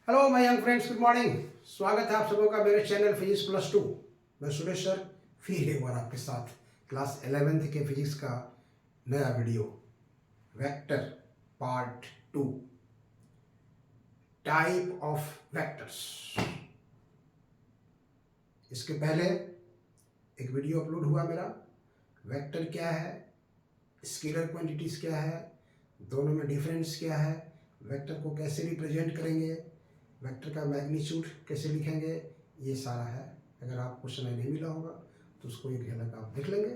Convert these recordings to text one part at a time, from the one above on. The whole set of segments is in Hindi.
Hello my young friends, good morning. स्वागत है आप सबों का मेरे चैनल फिजिक्स प्लस टू। मैं सुरेश सर फिर एक बार आपके साथ क्लास 11th के फिजिक्स का नया video vector part 2, type of vectors. इसके पहले एक वीडियो अपलोड हुआ मेरा, वेक्टर क्या है, स्केलर क्वांटिटीज क्या है, दोनों में डिफरेंस क्या है, वेक्टर को कैसे रिप्रेजेंट करेंगे, वेक्टर का मैग्नीट्यूड कैसे लिखेंगे, ये सारा है। अगर आपको समय नहीं मिला होगा तो उसको एक झलक आप देख लेंगे।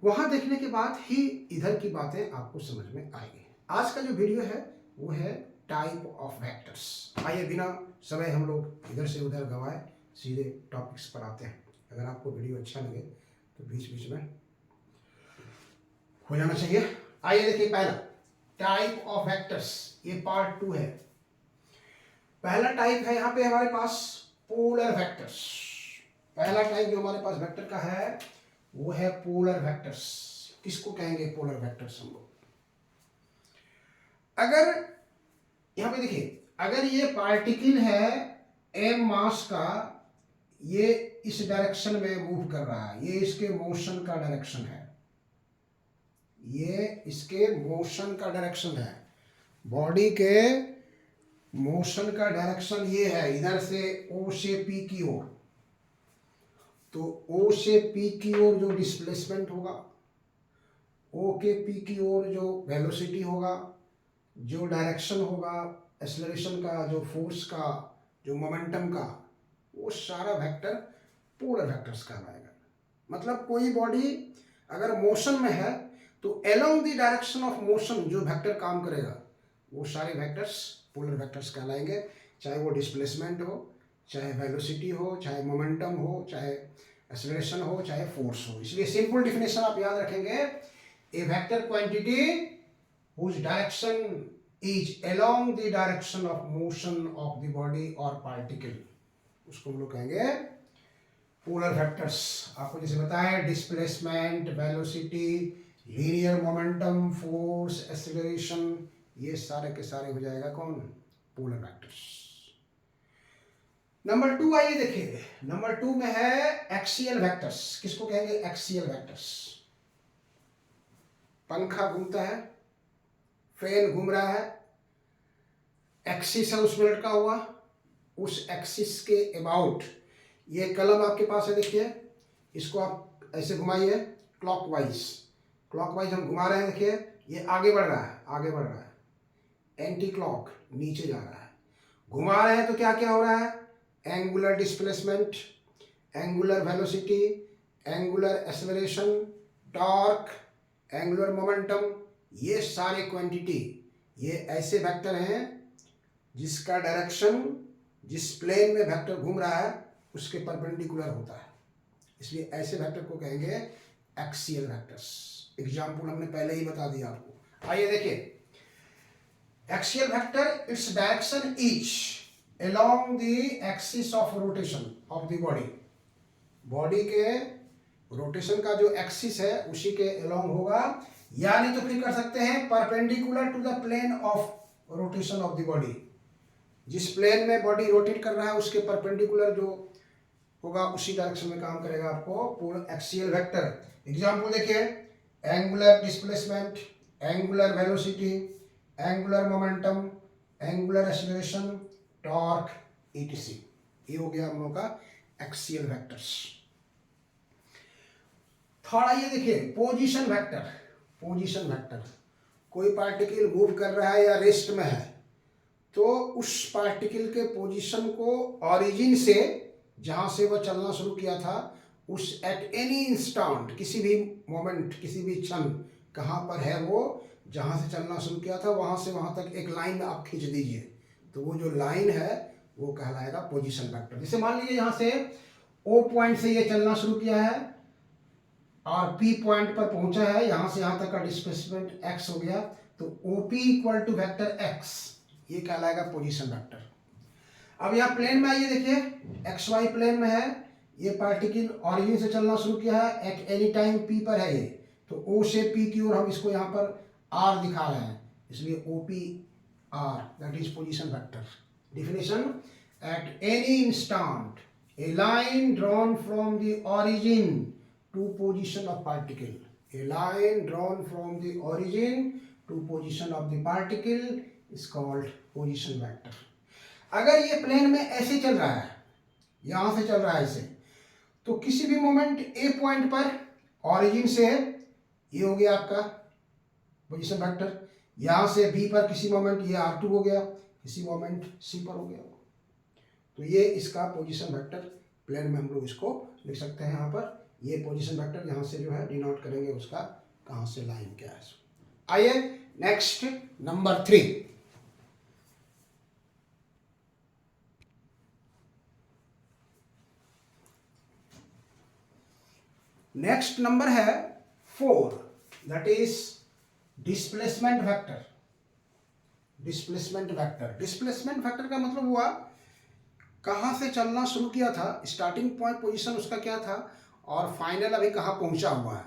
वहां देखने के बाद ही इधर की बातें आपको समझ में आएगी। आज का जो वीडियो है वो है टाइप ऑफ वेक्टर्स। आइए बिना समय हम लोग इधर से उधर गवाए सीधे टॉपिक्स पर आते हैं। अगर आपको वीडियो अच्छा लगे तो बीच बीच में हो जाना चाहिए। आइए देखिए, पहला टाइप ऑफ वेक्टर्स, ये पार्ट 2 है। पहला टाइप है यहाँ पे हमारे पास पोलर वेक्टर्स। पहला टाइप जो हमारे पास वेक्टर का है वो है पोलर वेक्टर्स। किसको कहेंगे पोलर वेक्टर्स हम लोग? अगर यहाँ पे देखिए, अगर ये पार्टिकल है m मास का, ये इस डायरेक्शन में मूव कर रहा है, ये इसके मोशन का डायरेक्शन है, ये इसके मोशन का डायरेक्शन है, बॉडी के मोशन का डायरेक्शन ये है, इधर से O से P की ओर। तो O से P की ओर जो डिस्प्लेसमेंट होगा, O के P की ओर जो वेलोसिटी होगा, जो डायरेक्शन होगा एक्सेलरेशन का, जो फोर्स का, जो मोमेंटम का, वो सारा वेक्टर पोलर वेक्टर्स कहलाएगा। मतलब कोई बॉडी अगर मोशन में है तो along the direction of motion जो वेक्टर काम करेगा वो सारे वेक्टर्स पोलर वेक्टर्स कहलाएंगे। चाहे वो डिस्प्लेसमेंट हो, चाहे वेलोसिटी हो, चाहे मोमेंटम हो, चाहे एक्सेलरेशन हो, चाहे फोर्स हो। इसलिए सिंपल डिफिनेशन आप याद रखेंगे, a vector quantity whose direction is along the direction of motion of the body or particle, उसको हम लोग कहेंगे पोलर वेक्टर्स। आपको जैसे बताया, displacement, velocity, linear momentum, force, acceleration, ये सारे के सारे हो जाएगा कौन? Polar vectors. नंबर 2 आइए देखिए, नंबर 2 में है एक्सियल वेक्टर्स। किसको कहेंगे? Axial vectors. पंखा घूमता है, फैन घूम रहा है, एक्सिस है उसमें लटका हुआ, उस एक्सिस के अबाउट ये कलम आपके पास है, देखिए इसको आप ऐसे घुमाइए क्लॉकवाइज। क्लॉकवाइज हम घुमा रहे हैं, देखिए ये आगे बढ़ रहा है, आगे बढ़ रहा है, एंटी क्लॉक नीचे जा रहा है। घुमा रहे हैं तो क्या क्या हो रहा है? Angular displacement, angular velocity, angular acceleration, torque, angular momentum, ये सारे क्वांटिटी ये ऐसे वेक्टर हैं जिसका डायरेक्शन जिस प्लेन में वेक्टर घूम रहा है उसके परपेंडिकुलर होता है। इसलिए ऐसे वेक्टर को कहेंगे एक्सियल वेक्टर्स। एग्जाम्पल हमने पहले ही बता दिया आपको। आइए देखिए, axial vector, its direction is along the axis of rotation of the body. Body के रोटेशन का जो एक्सिस है उसी के अलोंग होगा, यानी तो फिर कर सकते हैं perpendicular to the plane of rotation of the body. जिस प्लेन में बॉडी रोटेट कर रहा है उसके परपेंडिकुलर जो होगा उसी डायरेक्शन में काम करेगा आपको पूरा एक्सियल वेक्टर। एग्जांपल देखिए, angular displacement, angular velocity, angular momentum, angular acceleration, torque, etc. ये हो गया हम लोग का एक्सियल वेक्टर्स। थोड़ा ये देखिए, पोजीशन वेक्टर। पोजीशन वेक्टर, कोई पार्टिकल मूव कर रहा है या रेस्ट में है तो उस पार्टिकल के पोजीशन को ऑरिजिन से, जहां से वो चलना शुरू किया था, उस एट एनी इंस्टेंट, किसी भी मोमेंट, किसी भी क्षण कहाँ पर है वो, जहां से चलना शुरू किया था वहां से वहां तक एक लाइन आप खींच दीजिए तो वो जो लाइन है वो कहलाएगा पोजीशन वेक्टर। जैसे मान लीजिए यहाँ से O पॉइंट से ये चलना शुरू किया है और P पॉइंट पर पहुंचा है, यहां से यहां तक का डिस्प्लेसमेंट x हो गया, तो OP equal to vector x, ये कहलाएगा पोजीशन वेक्टर। अब यहाँ प्लेन में आइए देखिए, XY प्लेन में है, ये पार्टिकल ऑरिजिन से चलना शुरू किया है, एट एनी टाइम P पर है ये, तो O से P की ओर हम इसको यहाँ पर R दिखा रहे हैं, इसलिए OP R, that is position vector. Definition: at any instant a line drawn from the origin to position of particle, a line drawn from the origin to position of the particle is called position vector. अगर ये प्लेन में ऐसे चल रहा है, यहां से चल रहा है ऐसे, तो किसी भी मोमेंट ए पॉइंट पर ऑरिजिन से ये हो गया आपका पोजीशन वेक्टर, यहां से बी पर किसी मोमेंट ये R2 हो गया, किसी मोमेंट सी पर हो गया, तो ये इसका पोजीशन वेक्टर प्लेन में हम लोग इसको लिख सकते हैं। यहाँ पर ये पोजीशन वेक्टर यहाँ से जो है डिनोट करेंगे उसका कहाँ से लाइन क्या है। आइए नेक्स्ट नंबर 3। नेक्स्ट नंबर है 4, that is displacement vector. Displacement vector, displacement vector का मतलब हुआ कहाँ से चलना शुरू किया था, स्टार्टिंग पॉइंट पोजीशन उसका क्या था, और फाइनल अभी कहाँ पहुँचा हुआ है।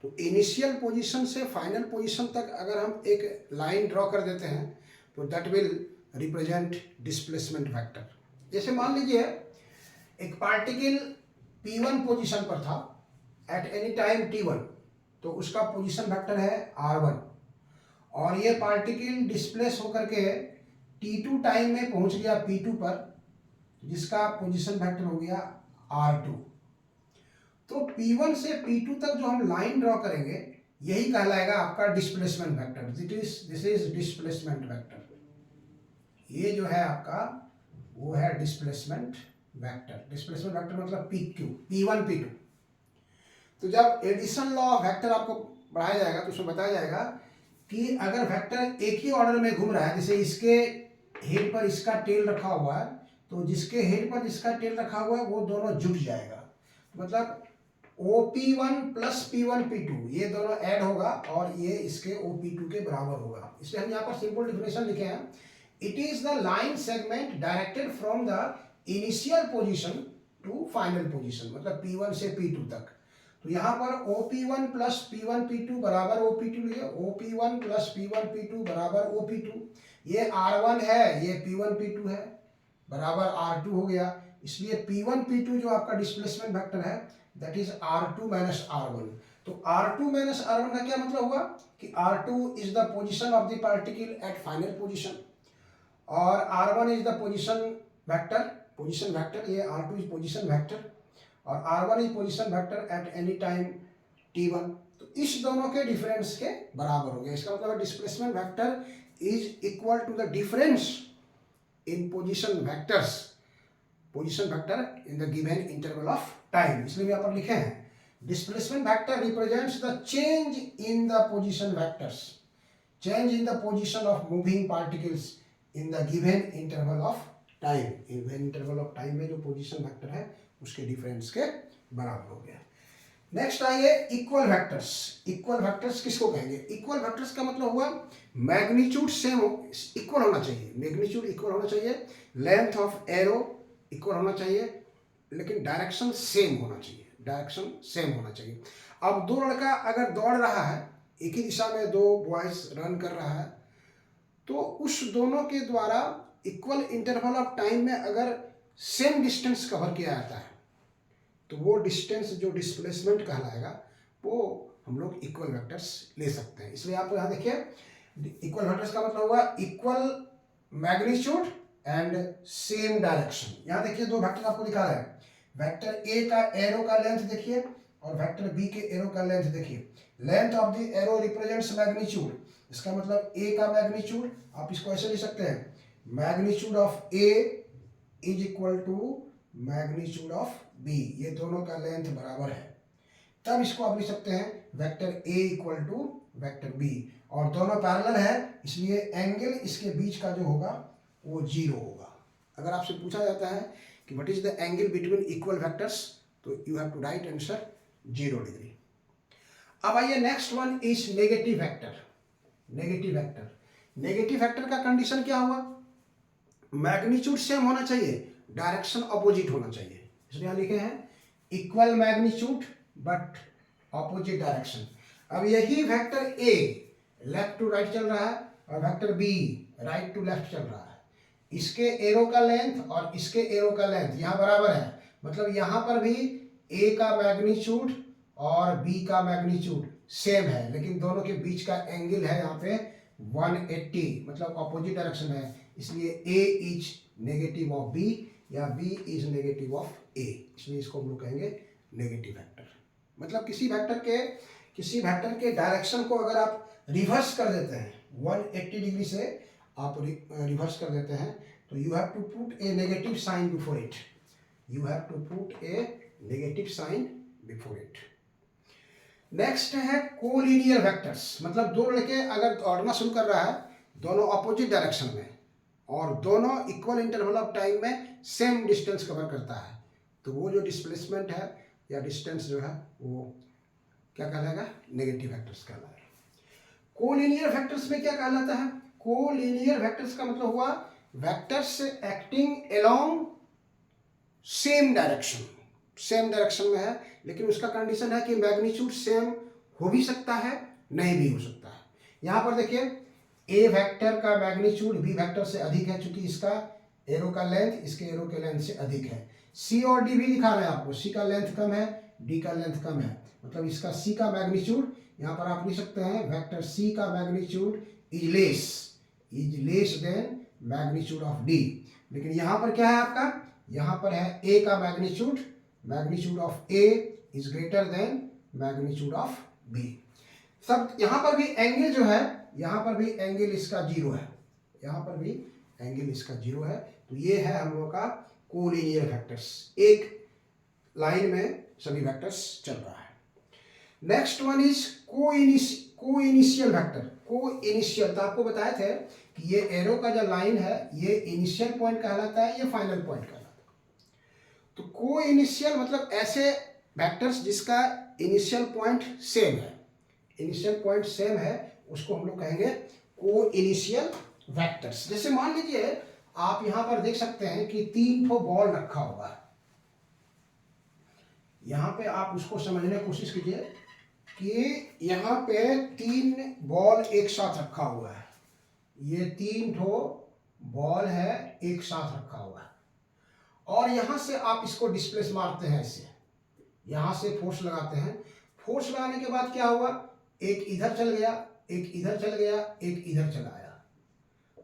तो इनिशियल पोजीशन से फाइनल पोजीशन तक अगर हम एक लाइन ड्रॉ कर देते हैं तो that will represent displacement vector. जैसे मान लीजिए एक पार्टिकल P1 पोजीशन पर था एट एनी टाइम T1, तो उसका पोजीशन वेक्टर है R1, और ये पार्टिकल डिस्प्लेस होकर के T2 टाइम में पहुंच गया P2 पर, जिसका पोजीशन वेक्टर हो गया R2। तो P1 से P2 तक जो हम लाइन ड्रॉ करेंगे यही कहलाएगा आपका displacement vector. This is displacement vector. ये जो है आपका वो है डिस्प्लेसमेंट वेक्टर। डिस्प्लेसमेंट वेक्टर मतलब PQ, P1 P2। तो जब एडिशन लॉ ऑफ वेक्टर आपको पढ़ाया जाएगा तो उसमें बताया जाएगा कि अगर वेक्टर एक ही ऑर्डर में घूम रहा है, जैसे इसके हेड पर इसका टेल रखा हुआ है, तो जिसके हेड पर जिसका टेल रखा हुआ है वो दोनों जुट जाएगा, मतलब OP1 प्लस P1 P2 ये दोनों ऐड होगा और ये इसके OP2 के बराबर होगा। इसलिए हम यहाँ पर सिंपल डिफिनेशन लिखे हैं, it is the line segment directed from the initial position to final position, मतलब P1 से P2 तक। तो यहाँ पर OP1 प्लस P1 P2 बराबर OP2 लिए, OP1 प्लस P1 P2 बराबर OP2। ये R1 है, ये P1 P2 है, बराबर R2 हो गया। इसलिए P1 P2 जो आपका डिस्प्लेसमेंट वेक्टर है that is R2 minus R1। तो R2 माइनस R1 का क्या मतलब हुआ कि R2 is the position of the particle at final position, और R1 is the position vector, ये R2 इज पोजीशन वेक्टर और R1 is position vector at any time T1। तो इस दोनों के डिफरेंस के बराबर हो गया। इसका मतलब displacement vector is equal to the difference in position vector in the given interval of time. इसलिए यहाँ पर लिखे हैं displacement vector represents the change in the position vectors, change in the position of moving particles in the given interval of time. Given interval of time में जो पोजीशन वेक्टर है उसके डिफरेंस के बराबर हो गया। नेक्स्ट आइए इक्वल वेक्टर्स। इक्वल वेक्टर्स किसको कहेंगे? इक्वल वेक्टर्स का मतलब हुआ मैग्नीट्यूड सेम इक्वल होना चाहिए, मैग्नीट्यूड इक्वल होना चाहिए, लेंथ ऑफ एरो इक्वल होना चाहिए, लेकिन डायरेक्शन सेम होना चाहिए, डायरेक्शन सेम होना चाहिए। अब दो लड़का अगर दौड़ रहा है, एक ही दिशा में दो बॉयज रन कर रहा है, तो उस दोनों के द्वारा इक्वल इंटरवल ऑफ टाइम में अगर सेम डिस्टेंस कवर किया जाता है तो वो डिस्टेंस जो डिस्प्लेसमेंट कहलाएगा वो हम लोग इक्वल वेक्टर्स ले सकते हैं। इसलिए आप यहाँ देखिए इक्वल वेक्टर्स का मतलब हुआ equal magnitude and same direction. यहाँ देखिए दो वेक्टर आपको दिखा रहा है, वेक्टर ए का एरो का लेंथ देखिए और वेक्टर बी के एरो का लेंथ देखिए। Length of the arrow represents magnitude, इसका मतलब ए का मैग्नीट्यूड आप इसको ऐसे लिख सकते हैं, magnitude of A is equal to magnitude of B, ये दोनों का लेंथ बराबर है। तब इसको आप लिख सकते हैं vector A equal to vector B, और दोनों पैरेलल है इसलिए एंगल इसके बीच का जो होगा वो 0 होगा। अगर आपसे पूछा जाता है कि what is the angle between equal vectors, तो you have to write answer 0 degree. अब आइए next one is negative vector. Negative vector, negative vector का कंडीशन क्या हुआ? मैग्नीट्यूड सेम होना चाहिए, डायरेक्शन अपोजिट होना चाहिए। इसलिए यहाँ लिखे हैं equal magnitude but opposite direction. अब यही vector A left to right चल रहा है और vector B right to left चल रहा है, इसके एरो का लेंथ और इसके एरो का लेंथ यहाँ बराबर है, मतलब यहाँ पर भी ए का मैग्नीट्यूड और बी का मैग्नीट्यूड सेम है, लेकिन दोनों के बीच का एंगल है यहाँ पे 180, मतलब अपोजिट डायरेक्शन है, इसलिए ए इज नेगेटिव ऑफ बी या बी इज नेगेटिव ऑफ ए, इसलिए इसको हम लोग कहेंगे नेगेटिव वेक्टर। मतलब किसी वेक्टर के डायरेक्शन को अगर आप रिवर्स कर देते हैं 180 डिग्री से आप रिवर्स कर देते हैं, तो you have to put a negative sign before it, you have to put a negative sign before it. Next है कोलिनियर वेक्टर्स, मतलब दो लड़के अगर दौड़ना शुरू कर रहा है दोनों अपोजिट डायरेक्शन में और दोनों इक्वल इंटरवल ऑफ टाइम में सेम डिस्टेंस कवर करता है, तो वो जो डिस्प्लेसमेंट है या डिस्टेंस जो है वो क्या कहलाएगा, नेगेटिव वेक्टर्स कहलाएगा। कोलिनियर वेक्टर्स में क्या कहलाता है, कोलिनियर वेक्टर्स का मतलब हुआ vectors acting along same direction में है, लेकिन उसका कंडीशन है कि मैग्नीट्यूड सेम हो भी सकता है नहीं भी हो सकता है। यहाँ पर देखिए ए वेक्टर का मैग्नीट्यूड बी वेक्टर से अधिक है, क्योंकि इसका एरो का लेंथ इसके एरो के लेंथ से अधिक है। सी और डी भी दिखा रहे हैं आपको, सी का लेंथ कम है डी का लेंथ कम है, मतलब इसका सी का मैग्नीट्यूड यहाँ पर आप लिख सकते हैं वेक्टर सी का magnitude is less than magnitude of D. लेकिन यहाँ पर क्या है आपका, यहाँ पर है ए का magnitude of A is greater than magnitude of B. सब यहाँ पर भी एंगल जो है, यहाँ पर भी एंगल इसका जीरो है, यहाँ पर भी एंगल इसका जीरो है, तो ये है हम लोग का कोलिनियर वेक्टर्स, एक लाइन में सभी वेक्टर्स चल रहा है। Next one is coinitial vector. Coinitial तो आपको बताए थे कि ये एरो का जो लाइन है ये इनिशियल पॉइंट कहलाता है, ये फाइनल पॉइंट कहलाता है। तो कोइनिशियल मतलब ऐसे वेक्टर्स जिसका इनिशियल पॉइंट सेम है, उसको हम लोग कहेंगे कोइनिशियल वेक्टर्स। जैसे मान लीजिए आप यहां पर देख सकते हैं कि 3 ठो बॉल रखा हुआ है, यहां पे आप उसको समझने की कोशिश कीजिए कि यहां पे 3 बॉल एक साथ रखा हुआ है, ये 3 ठो बॉल है एक साथ रखा हुआ है, और यहां से आप इसको डिस्प्लेस मारते हैं, ऐसे यहां से फोर्स लगाते हैं, फोर्स लगाने के बाद क्या हुआ, एक इधर चल गया, एक इधर चल गया, एक इधर चला आया।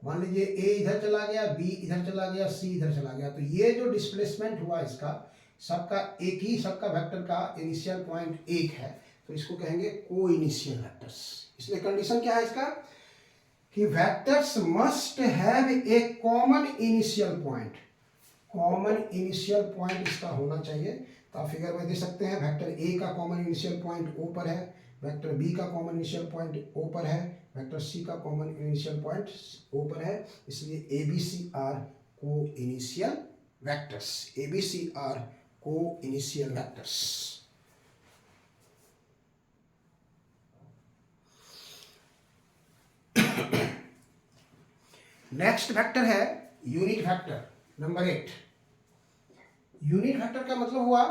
मान लीजिए ए इधर चला गया, बी इधर चला गया, सी इधर चला गया, तो ये जो डिस्प्लेसमेंट हुआ इसका सबका वेक्टर का इनिशियल पॉइंट एक है, तो इसको कहेंगे कोइनिशियल वेक्टर्स। इसलिए कंडीशन क्या है इसका कि vectors must have a common initial point इसका होना चाहिए। तो आप फिगर में दे सकते हैं वेक्टर ए का कॉमन इनिशियल पॉइंट ओ पर है, वेक्टर बी का कॉमन इनिशियल पॉइंट ओ पर है, वेक्टर सी का कॉमन इनिशियल पॉइंट ओ पर है, इसलिए ए बी सी आर को इनिशियल वेक्टर्स। नेक्स्ट वेक्टर है unit vector number 8। Unit vector का मतलब हुआ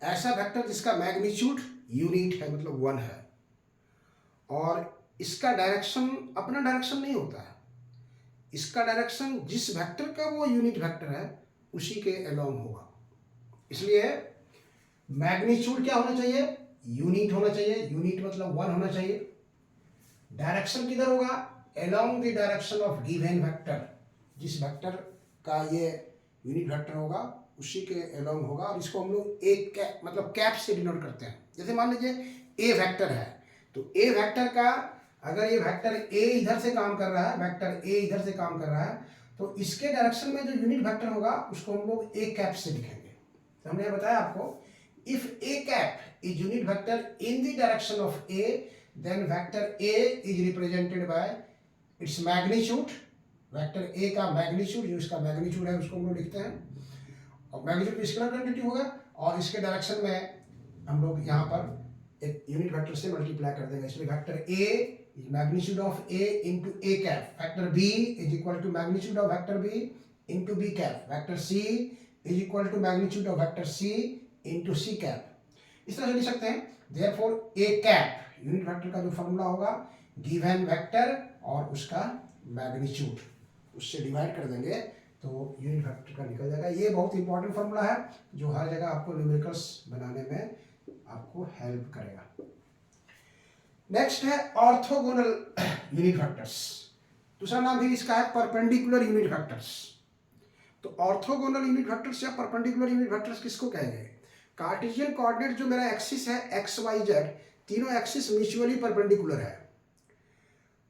ऐसा वेक्टर जिसका मैग्नीट्यूड यूनिट है, मतलब 1 है, और इसका डायरेक्शन अपना डायरेक्शन नहीं होता है, इसका डायरेक्शन जिस वेक्टर का वो यूनिट वेक्टर है उसी के अलोंग होगा। इसलिए मैग्नीट्यूड क्या होना चाहिए, यूनिट होना चाहिए, यूनिट मतलब 1 होना चाहिए। डायरेक्शन किधर होगा, along the direction of given vector, जिस वेक्टर का ये यूनिट वेक्टर होगा उसी के अलोंग होगा, और इसको हम लोग एक मतलब कैप से डिनोट करते हैं। जैसे मान लीजिए ए वेक्टर है, तो ए वेक्टर का अगर ये वेक्टर ए इधर से काम कर रहा है, वेक्टर ए इधर से काम कर रहा है, तो इसके डायरेक्शन में जो यूनिट वेक्टर होगा उसको हम लोग ए कैप से लिखेंगे। तो हमने बताया आपको if A cap is unit vector in the direction of A, then vector A is represented by its magnitude. Vector A का मैग्नीट्यूड, जो इसका मैग्नीट्यूड है उसको हम लोग लिखते हैं, और मैग्नीट्यूड स्केलर क्वांटिटी होगा, और इसके डायरेक्शन में हम लोग यहाँ पर एक यूनिट वेक्टर से मल्टीप्लाई कर देंगे। इसलिए vector A is magnitude of A into A cap, vector B is equal to magnitude of vector B into B cap, vector C is equal to magnitude of vector C into C cap. इस तरह से लिख सकते हैं। Therefore A cap unit vector का जो फॉर्मूला होगा गिवन वेक्टर और उसका मैग्नीट्यूड, उससे डिवाइड कर देंगे तो यूनिट वेक्टर का निकल जाएगा। ये बहुत इंपॉर्टेंट फॉर्मूला है जो हर जगह आपको न्यूमेरिकल्स बनाने में आपको हेल्प करेगा। नेक्स्ट है ऑर्थोगोनल यूनिट वेक्टर्स। दूसरा नाम भी इसका है परपेंडिकुलर यूनिट वेक्टर्स। तो ऑर्थोगोनल यूनिट वेक्टर्स या परपेंडिकुलर यूनिट वेक्टर्स किसको कहेंगे? कार्टेशियन कोऑर्डिनेट जो मेरा एक्सिस है एक्स वाई जेड, तीनों एक्सिस म्यूचुअली परपेंडिकुलर है,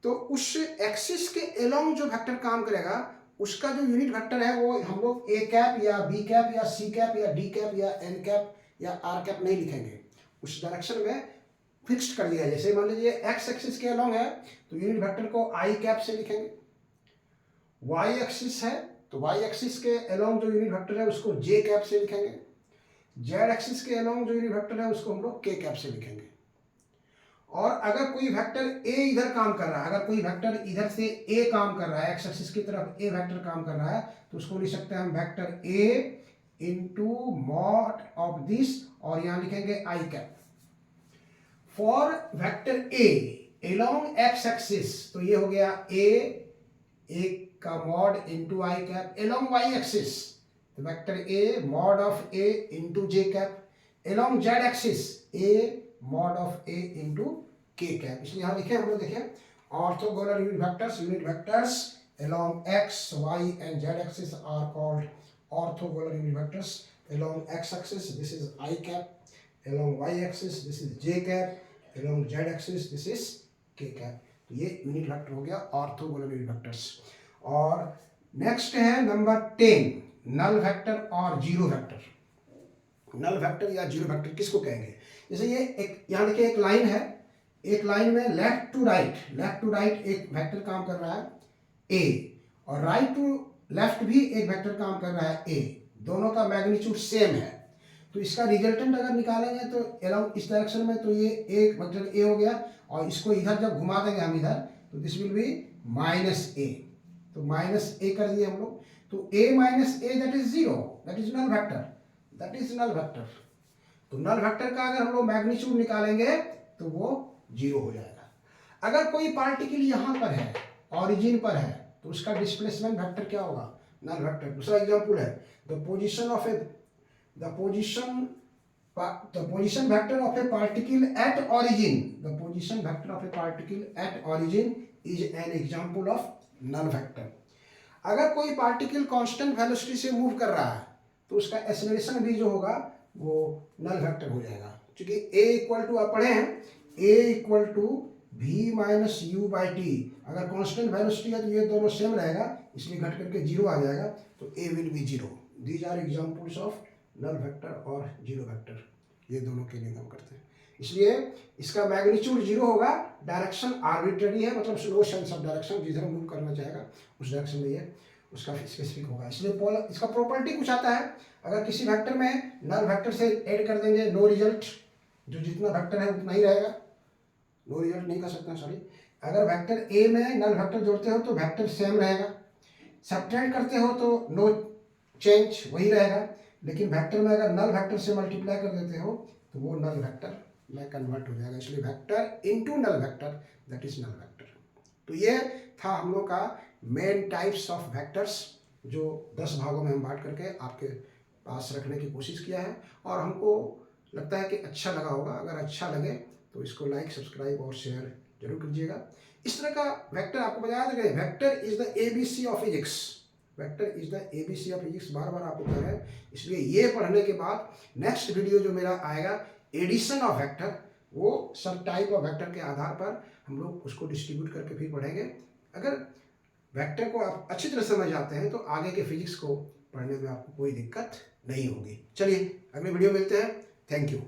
तो उस एक्सिस के अलोंग जो वेक्टर काम करेगा उसका जो यूनिट वेक्टर है वो हम लोग ए कैप या बी कैप या सी कैप या डी कैप या एन कैप या आर कैप नहीं लिखेंगे, उस डायरेक्शन में फिक्स्ड कर दिया है। जैसे मान लीजिए एक्स एक्सिस के अलोंग है तो यूनिट वेक्टर को आई कैप से लिखेंगे, वाई एक्सिस है तो वाई एक्सिस के अलोंग जो यूनिट वेक्टर है उसको जे कैप से लिखेंगे, जेड एक्सिस के अलोंग जो यूनिट वेक्टर है उसको हम लोग के कैप से लिखेंगे। और अगर कोई वेक्टर ए इधर काम कर रहा है, अगर कोई वेक्टर इधर से ए काम कर रहा है, एक्स एक्सिस की तरफ ए वेक्टर काम कर रहा है, तो उसको लिख सकते हैं हम vector A into mod of this, और यहां लिखेंगे I cap. For vector A along X axis तो ये हो गया ए का mod into I cap. Along Y axis तो vector A mod of A into J cap. Along Z axis A mod of A into K cap. इसलिए यहां लिखे हम लोग, देखिए orthogonal unit vectors along x, y and z axis are called orthogonal unit vectors. Along x axis this is I cap, along y axis this is j cap, along z axis this is k cap. तो ये यूनिट वेक्टर हो गया ऑर्थोगोनल यूनिट वेक्टर्स। और नेक्स्ट है नंबर 10, नल वेक्टर और जीरो वेक्टर। नल वेक्टर या जीरो वेक्टर किसको कहेंगे? जैसे ये एक यहाँ देखिए एक लाइन है, एक लाइन में लेफ्ट टू राइट एक वेक्टर काम कर रहा है ए, और राइट टू लेफ्ट भी एक वेक्टर काम कर रहा है ए, दोनों का मैग्नीट्यूड सेम है। तो इसका रिजल्टेंट अगर निकालेंगे तो अलाउंग इस डायरेक्शन में तो ये एक वेक्टर ए हो गया, और इसको इधर जब घुमा देंगे हम इधर तो this will be minus A, तो माइनस ए कर दिए हम लोग। तो A minus A that is zero, that is null vector. तो नल वेक्टर का अगर हम लोग मैग्नीट्यूड निकालेंगे तो वो जीरो हो जाएगा। अगर कोई पार्टिकल यहाँ पर है, ऑरिजिन पर है, तो उसका डिस्प्लेसमेंट वेक्टर क्या होगा? Null vector. दूसरा एग्जांपल है the position vector of a particle at origin is an example of null vector. अगर कोई पार्टिकल कांस्टेंट वेलोसिटी से मूव कर रहा है तो उसका एक्सेलरेशन भी जो होगा वो नल वेक्टर हो जाएगा, क्योंकि ए इक्वल टू आप पढ़े हैं A equal to v minus U by T. अगर कांस्टेंट वेलोसिटी है तो ये दोनों सेम रहेगा, इसलिए घट करके जीरो आ जाएगा, तो A will be zero. These are examples of null vector और जीरो वेक्टर, ये दोनों के लिए काम करते हैं। इसलिए इसका मैग्नीट्यूड जीरो होगा, डायरेक्शन आर्बिट्ररी है, मतलब नो सेंस ऑफ डायरेक्शन, जिधर मूव करना चाहेगा उस डायरेक्शन में ये उसका स्पेसिफिक होगा। इसलिए इसका प्रॉपर्टी कुछ आता है, अगर किसी वेक्टर में नल वेक्टर से ऐड कर देंगे नो रिजल्ट, जो जितना वेक्टर है उतना ही रहेगा, नो रिजल्ट नहीं कर सकते, सॉरी। अगर वेक्टर ए में नल वेक्टर जोड़ते हो तो वेक्टर सेम रहेगा, सब्ट्रैक्ट करते हो तो नो चेंज वही रहेगा, लेकिन वेक्टर में अगर नल वेक्टर से मल्टीप्लाई कर देते हो तो वो नल वेक्टर में कन्वर्ट हो जाएगा। इसलिए vector into null vector that is null vector. तो ये था हम लोग का मेन टाइप्स ऑफ वेक्टर्स, जो 10 भागों में हम बांट करके आपके पास रखने की कोशिश किया है, और हमको लगता है कि अच्छा लगा होगा। अगर अच्छा लगे तो इसको लाइक, सब्सक्राइब और शेयर जरूर कीजिएगा। इस तरह का वेक्टर आपको बताया था कि vector is the ABC of physics, बार बार आपको कह रहे हैं। इसलिए ये पढ़ने के बाद नेक्स्ट वीडियो जो मेरा आएगा एडिशन ऑफ वेक्टर, वो सब टाइप ऑफ वेक्टर के आधार पर हम लोग उसको डिस्ट्रीब्यूट करके फिर पढ़ेंगे। अगर वेक्टर को आप अच्छी तरह समझ जाते हैं तो आगे के फिजिक्स को पढ़ने में आपको कोई दिक्कत नहीं होगी। चलिए अगले वीडियो में मिलते हैं। Thank you.